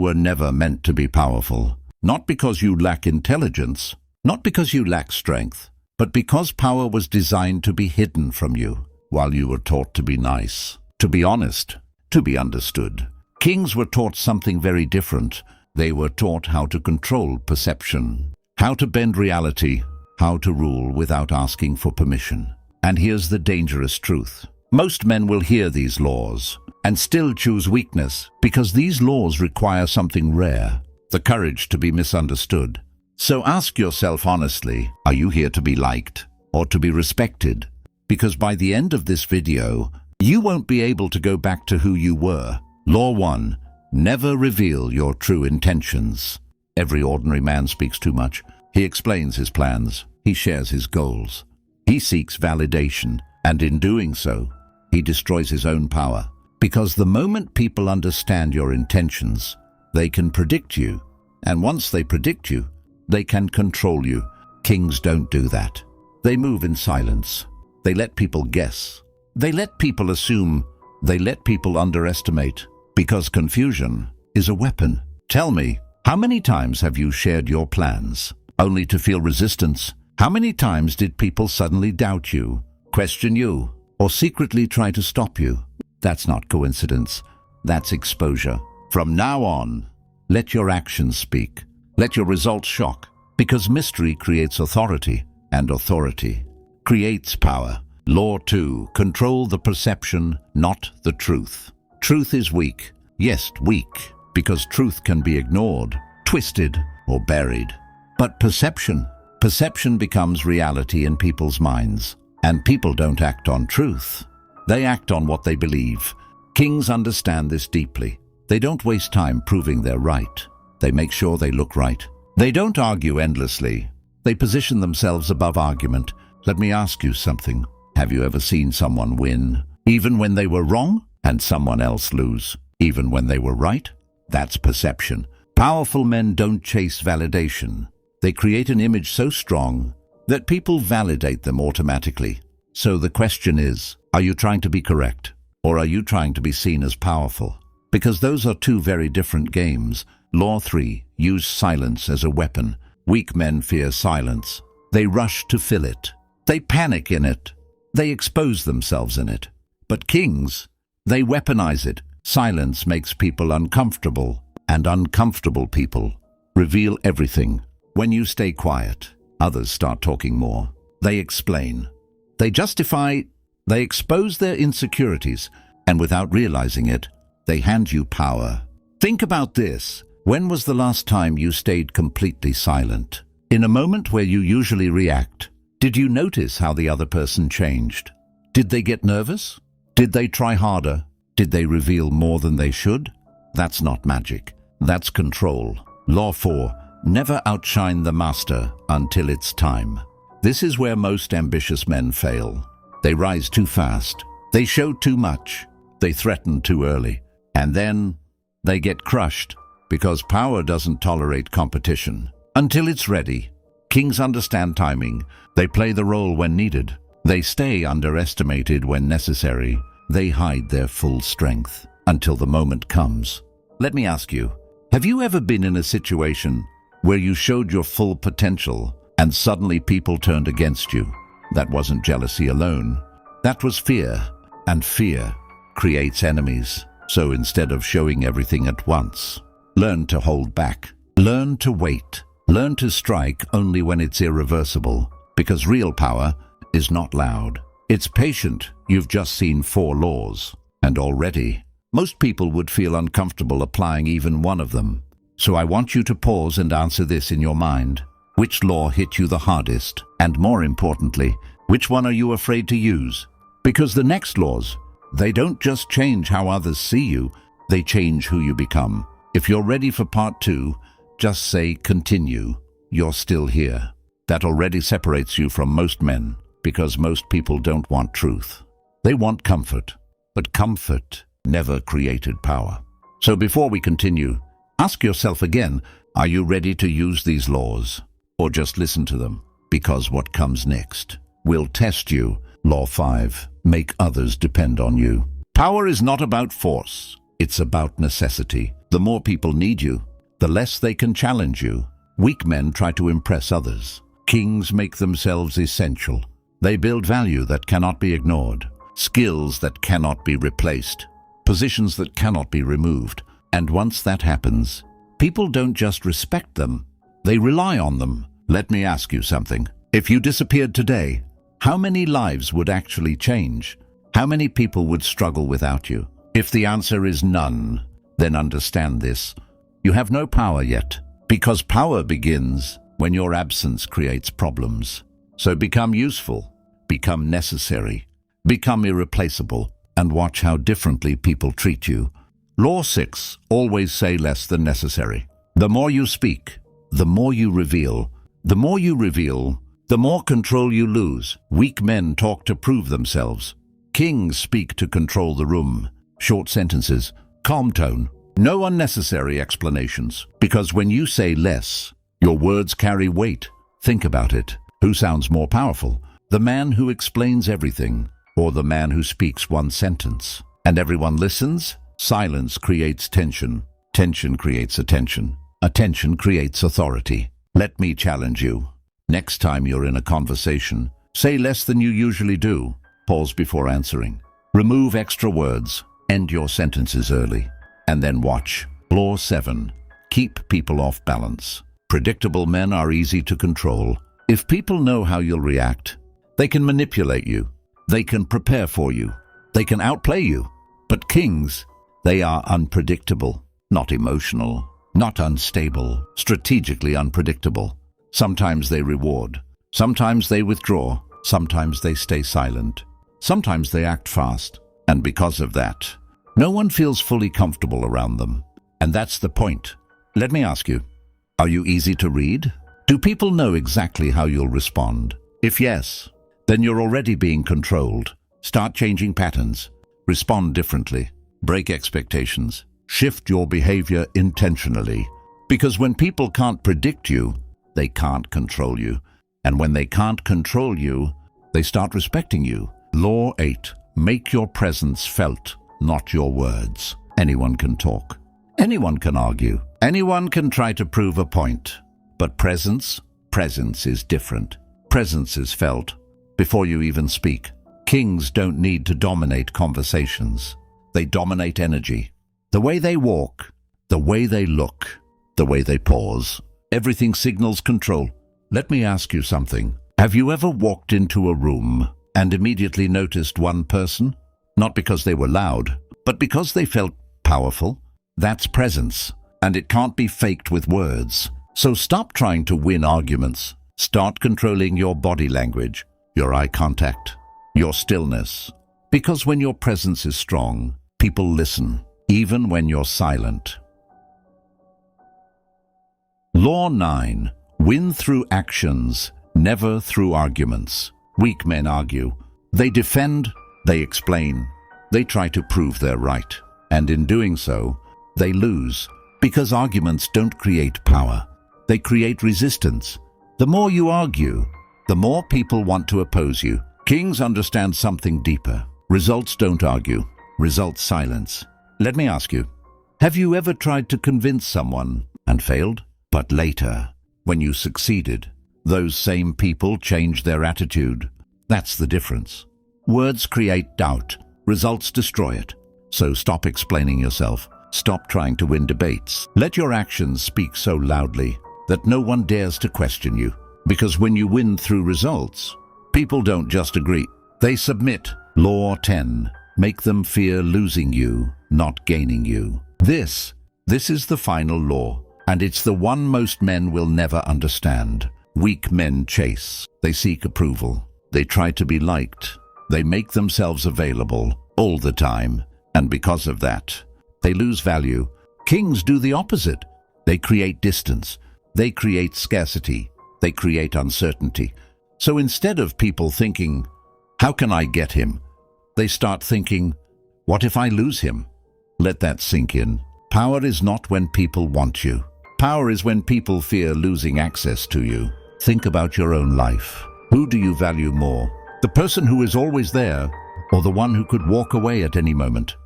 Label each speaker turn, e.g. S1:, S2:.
S1: were never meant to be powerful. Not because you lack intelligence, not because you lack strength, but because power was designed to be hidden from you, while you were taught to be nice, to be honest, to be understood. Kings were taught something very different. They were taught how to control perception, how to bend reality, how to rule without asking for permission. And here's the dangerous truth. Most men will hear these laws and still choose weakness because these laws require something rare, the courage to be misunderstood. So ask yourself honestly, are you here to be liked or to be respected? Because by the end of this video, you won't be able to go back to who you were. Law 1. Never reveal your true intentions. Every ordinary man speaks too much. He explains his plans. He shares his goals. He seeks validation, and in doing so, he destroys his own power. Because the moment people understand your intentions, they can predict you. And once they predict you, they can control you. Kings don't do that. They move in silence. They let people guess. They let people assume. They let people underestimate. Because confusion is a weapon. Tell me, how many times have you shared your plans, only to feel resistance? How many times did people suddenly doubt you, question you, or secretly try to stop you? That's not coincidence. That's exposure. From now on, let your actions speak. Let your results shock. Because mystery creates authority, and authority creates power. Law 2. Control the perception, not the truth. Truth is weak. Yes, weak, because truth can be ignored, twisted, or buried. But perception becomes reality in people's minds. And people don't act on truth. They act on what they believe. Kings understand this deeply. They don't waste time proving they're right. They make sure they look right. They don't argue endlessly. They position themselves above argument. Let me ask you something. Have you ever seen someone win, even when they were wrong, and someone else lose, even when they were right? That's perception. Powerful men don't chase validation. They create an image so strong that people validate them automatically. So the question is, are you trying to be correct, or are you trying to be seen as powerful? Because those are two very different games. Law 3. Use silence as a weapon. Weak men fear silence. They rush to fill it. They panic in it. They expose themselves in it. But kings, they weaponize it. Silence makes people uncomfortable, and uncomfortable people reveal everything. When you stay quiet, others start talking more. They explain. They justify. They expose their insecurities, and without realizing it, they hand you power. Think about this. When was the last time you stayed completely silent? In a moment where you usually react, did you notice how the other person changed? Did they get nervous? Did they try harder? Did they reveal more than they should? That's not magic. That's control. Law 4. Never outshine the master until it's time. This is where most ambitious men fail. They rise too fast. They show too much. They threaten too early. And then they get crushed because power doesn't tolerate competition until it's ready. Kings understand timing. They play the role when needed. They stay underestimated when necessary. They hide their full strength until the moment comes. Let me ask you, have you ever been in a situation where you showed your full potential and suddenly people turned against you? That wasn't jealousy alone. That was fear, and fear creates enemies. So instead of showing everything at once, learn to hold back. Learn to wait. Learn to strike only when it's irreversible. Because real power is not loud. It's patient. You've just seen 4 laws. And already, most people would feel uncomfortable applying even one of them. So I want you to pause and answer this in your mind. Which law hit you the hardest? And more importantly, which one are you afraid to use? Because the next laws, they don't just change how others see you, they change who you become. If you're ready for part 2, just say continue. You're still here. That already separates you from most men, because most people don't want truth. They want comfort, but comfort never created power. So before we continue, ask yourself again, are you ready to use these laws? Or just listen to them? Because what comes next will test you. Law 5. Make others depend on you. Power is not about force. It's about necessity. The more people need you, the less they can challenge you. Weak men try to impress others. Kings make themselves essential. They build value that cannot be ignored, skills that cannot be replaced, positions that cannot be removed. And once that happens, people don't just respect them, they rely on them. Let me ask you something. If you disappeared today, how many lives would actually change? How many people would struggle without you? If the answer is none, then understand this. You have no power yet, because power begins when your absence creates problems. So become useful, become necessary, become irreplaceable, and watch how differently people treat you. Law 6, always say less than necessary. The more you speak, the more you reveal. The more you reveal, the more control you lose. Weak men talk to prove themselves. Kings speak to control the room. Short sentences, calm tone, no unnecessary explanations. Because when you say less, your words carry weight. Think about it. Who sounds more powerful? The man who explains everything, or the man who speaks one sentence? And everyone listens? Silence creates tension. Tension creates attention. Attention creates authority. Let me challenge you. Next time you're in a conversation, say less than you usually do. Pause before answering. Remove extra words. End your sentences early. And then watch. Law 7. Keep people off balance. Predictable men are easy to control. If people know how you'll react, they can manipulate you. They can prepare for you. They can outplay you. But kings, they are unpredictable, not emotional, not unstable, strategically unpredictable. Sometimes they reward. Sometimes they withdraw. Sometimes they stay silent. Sometimes they act fast. And because of that, no one feels fully comfortable around them. And that's the point. Let me ask you, are you easy to read? Do people know exactly how you'll respond? If yes, then you're already being controlled. Start changing patterns. Respond differently. Break expectations. Shift your behavior intentionally. Because when people can't predict you, they can't control you. And when they can't control you, they start respecting you. Law 8. Make your presence felt, not your words. Anyone can talk. Anyone can argue. Anyone can try to prove a point. But presence is different. Presence is felt before you even speak. Kings don't need to dominate conversations. They dominate energy. The way they walk, the way they look, the way they pause. Everything signals control. Let me ask you something. Have you ever walked into a room and immediately noticed one person? Not because they were loud, but because they felt powerful. That's presence, and it can't be faked with words. So stop trying to win arguments. Start controlling your body language, your eye contact, your stillness. Because when your presence is strong, people listen, even when you're silent. Law 9. Win through actions, never through arguments. Weak men argue. They defend, they explain, they try to prove they're right. And in doing so, they lose. Because arguments don't create power. They create resistance. The more you argue, the more people want to oppose you. Kings understand something deeper. Results don't argue. Results silence. Let me ask you, have you ever tried to convince someone and failed? But later, when you succeeded, those same people changed their attitude. That's the difference. Words create doubt. Results destroy it. So stop explaining yourself. Stop trying to win debates. Let your actions speak so loudly that no one dares to question you. Because when you win through results, people don't just agree. They submit. Law 10. Make them fear losing you, not gaining you. This is the final law, and it's the one most men will never understand. Weak men chase. They seek approval. They try to be liked. They make themselves available all the time, and because of that, they lose value. Kings do the opposite. They create distance. They create scarcity. They create uncertainty. So instead of people thinking, how can I get him? They start thinking, what if I lose him? Let that sink in. Power is not when people want you. Power is when people fear losing access to you. Think about your own life. Who do you value more? The person who is always there, or the one who could walk away at any moment?